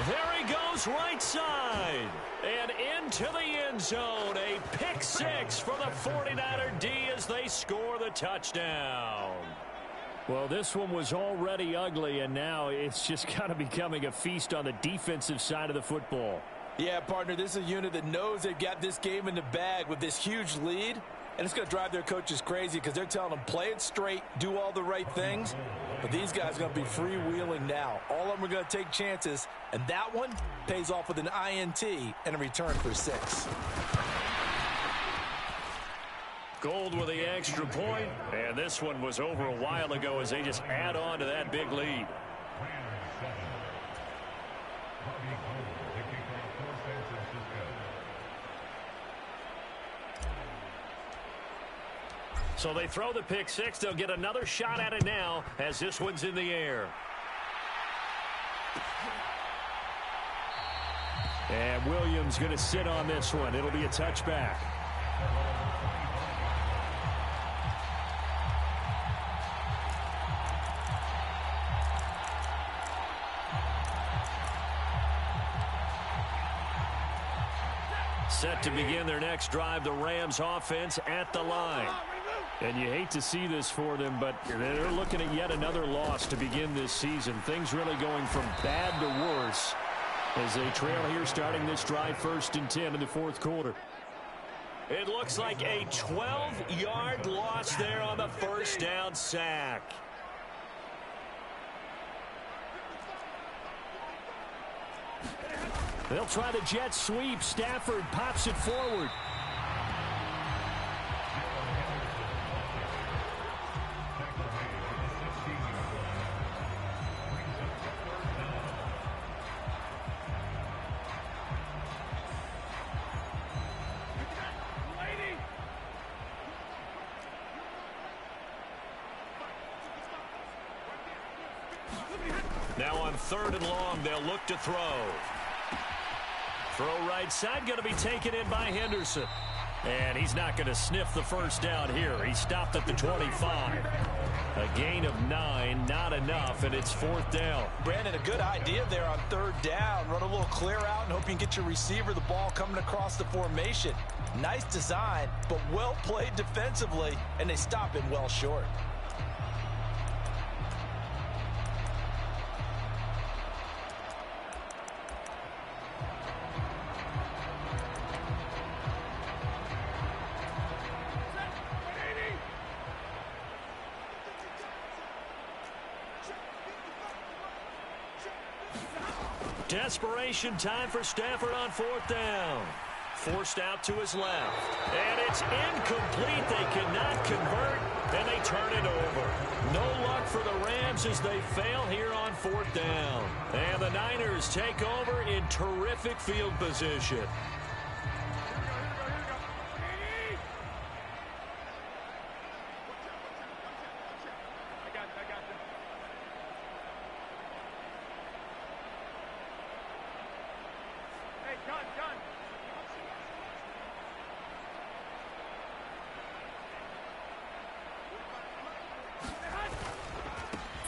There he goes right side. And into the end zone. A pick 6 for the 49er D as they score the touchdown. Well, this one was already ugly, and now it's just kind of becoming a feast on the defensive side of the football.
Yeah, partner, this is a unit that knows they've got this game in the bag with this huge lead, and it's going to drive their coaches crazy because they're telling them play it straight, do all the right things, but these guys are going to be freewheeling now. All of them are going to take chances, and that one pays off with an INT and a return for 6.
Gold with the extra point, and this one was over a while ago as they just add on to that big lead. So they throw the pick 6. They'll get another shot at it now as this one's in the air. And Williams going to sit on this one. It'll be a touchback. Set to begin their next drive, the Rams offense at the line. And you hate to see this for them, but they're looking at yet another loss to begin this season. Things really going from bad to worse as they trail here starting this drive 1st and 10 in the 4th quarter. It looks like a 12-yard loss there on the first down sack. They'll try the jet sweep. Stafford pops it forward. Now on 3rd and long, they'll look to throw. Throw right side, going to be taken in by Henderson. And he's not going to sniff the first down here. He stopped at the 25. A gain of 9, not enough, and it's 4th down.
Brandon, a good idea there on 3rd down. Run a little clear out and hope you can get your receiver the ball coming across the formation. Nice design, but well played defensively, and they stop him well short.
Desperation time for Stafford on 4th down. Forced out to his left. And it's incomplete. They cannot convert, and they turn it over. No luck for the Rams as they fail here on 4th down. And the Niners take over in terrific field position.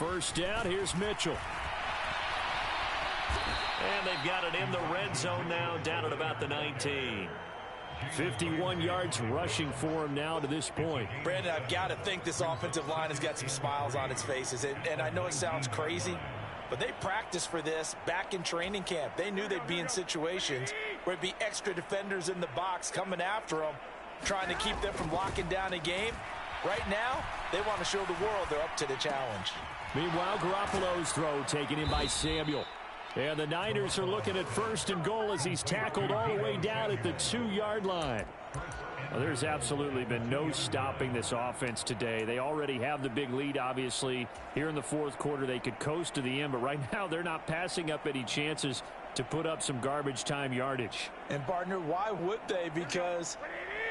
first down. Here's Mitchell. And they've got it in the red zone now, down at about the 19. 51 yards rushing for him now to this point.
Brandon, I've got to think this offensive line has got some smiles on its faces. And I know it sounds crazy, but they practiced for this back in training camp. They knew they'd be in situations where it'd be extra defenders in the box coming after them, trying to keep them from locking down a game. Right now, they want to show the world they're up to the challenge.
Meanwhile, Garoppolo's throw taken in by Samuel. And the Niners are looking at 1st and goal as he's tackled all the way down at the 2-yard line. Well, there's absolutely been no stopping this offense today. They already have the big lead, obviously. Here in the 4th quarter, they could coast to the end, but right now they're not passing up any chances to put up some garbage time yardage.
And, partner, why would they? Because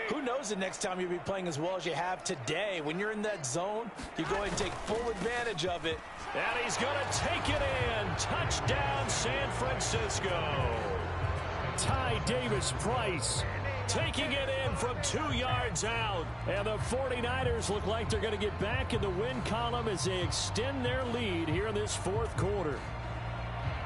who knows the next time you'll be playing as well as you have today. When you're in that zone, you go ahead and take full advantage of it.
And he's going to take it in. Touchdown, San Francisco. Ty Davis-Price taking it in from 2 yards out. And the 49ers look like they're going to get back in the win column as they extend their lead here in this 4th quarter.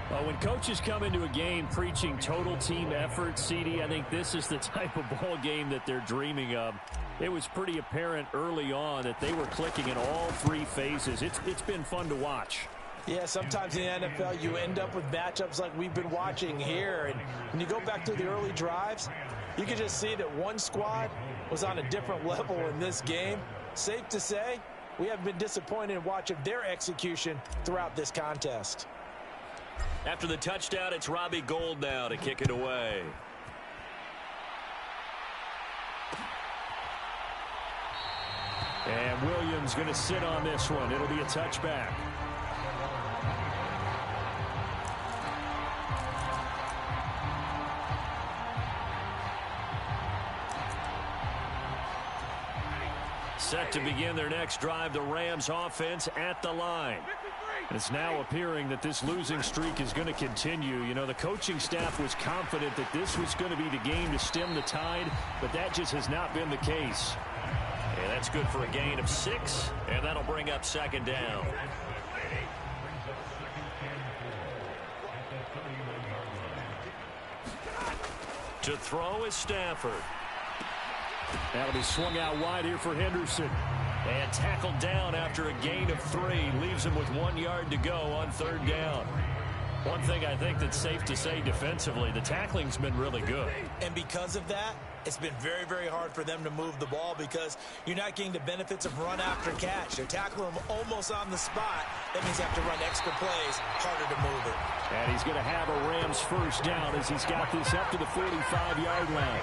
Well, when coaches come into a game preaching total team effort, CD, I think this is the type of ball game that they're dreaming of. It was pretty apparent early on that they were clicking in all 3 phases. It's been fun to watch.
Yeah, sometimes in the NFL you end up with matchups like we've been watching here. And when you go back to the early drives, you can just see that one squad was on a different level in this game. Safe to say, we have been disappointed in watching their execution throughout this contest.
After the touchdown, it's Robbie Gould now to kick it away. And Williams going to sit on this one. It'll be a touchback. Set to begin their next drive, the Rams offense at the line. It's now appearing that this losing streak is going to continue. You know, the coaching staff was confident that this was going to be the game to stem the tide, but that just has not been the case. And that's good for a gain of 6, and that'll bring up 2nd down. To throw is Stafford. That'll be swung out wide here for Henderson. And tackled down after a gain of 3. Leaves him with 1 yard to go on 3rd down. One thing I think that's safe to say defensively, the tackling's been really good.
And because of that, it's been very, very hard for them to move the ball because you're not getting the benefits of run after catch. They're tackling them almost on the spot. That means they have to run extra plays, harder to move it.
And he's going to have a Rams 1st down as he's got this up to the 45-yard line.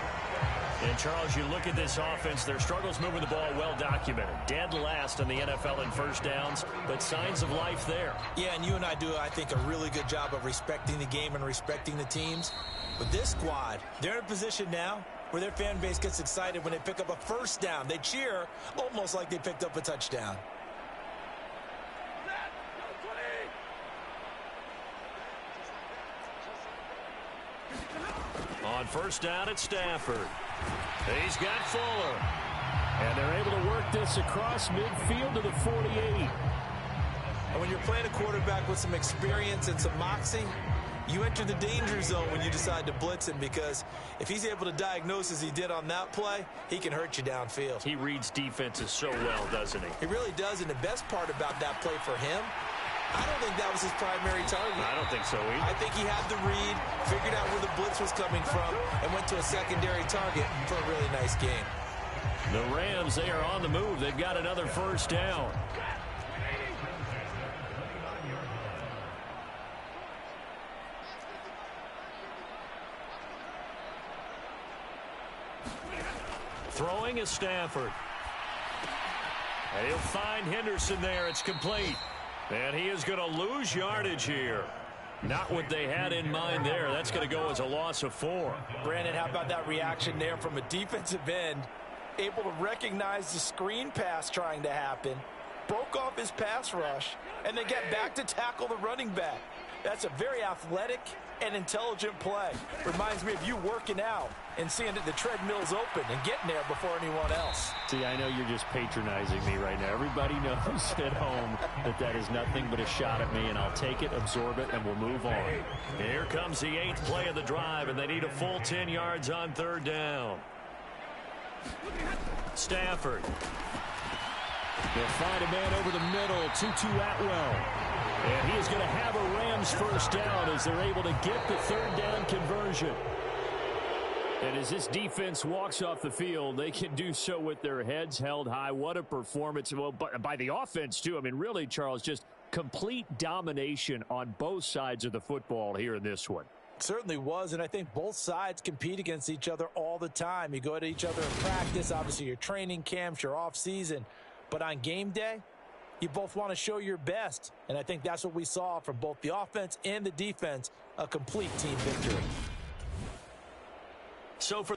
And, Charles, you look at this offense, their struggles moving the ball well documented. Dead last in the NFL in 1st downs, but signs of life there.
Yeah, and you and I do, I think, a really good job of respecting the game and respecting the teams. But this squad, they're in a position now where their fan base gets excited when they pick up a 1st down. They cheer almost like they picked up a touchdown.
On 1st down, it's Stafford. He's got Fuller. And they're able to work this across midfield to the 48.
And when you're playing a quarterback with some experience and some moxie, you enter the danger zone when you decide to blitz him because if he's able to diagnose as he did on that play, he can hurt you downfield.
He reads defenses so well, doesn't he?
He really does, and the best part about that play for him, I don't think that was his primary target.
I don't think so either.
I think he had the read, figured out where the blitz was coming from, and went to a secondary target for a really nice game.
The Rams, they are on the move. They've got another 1st down. Throwing is Stafford. And he'll find Henderson there. It's complete. And he is going to lose yardage here. Not what they had in mind there. That's going to go as a loss of 4.
Brandon, how about that reaction there from a defensive end? Able to recognize the screen pass trying to happen. Broke off his pass rush. And then get back to tackle the running back. That's a very athletic and intelligent play. Reminds me of you working out and seeing that the treadmill's open and getting there before anyone else.
See, I know you're just patronizing me right now. Everybody knows at home that that is nothing but a shot at me, and I'll take it, absorb it, and we'll move on. Here comes the 8th play of the drive, and they need a full 10 yards on 3rd down. Stafford. They'll find a man over the middle, Tutu Atwell. And he is going to have a Rams first down as they're able to get the 3rd down conversion. And as this defense walks off the field, they can do so with their heads held high. What a performance. Well, by the offense, too. I mean, really, Charles, just complete domination on both sides of the football here in this one.
Certainly was, and I think both sides compete against each other all the time. You go at each other in practice, obviously your training camps, your off-season. But on game day, you both want to show your best. And I think that's what we saw from both the offense and the defense, a complete team victory.
So for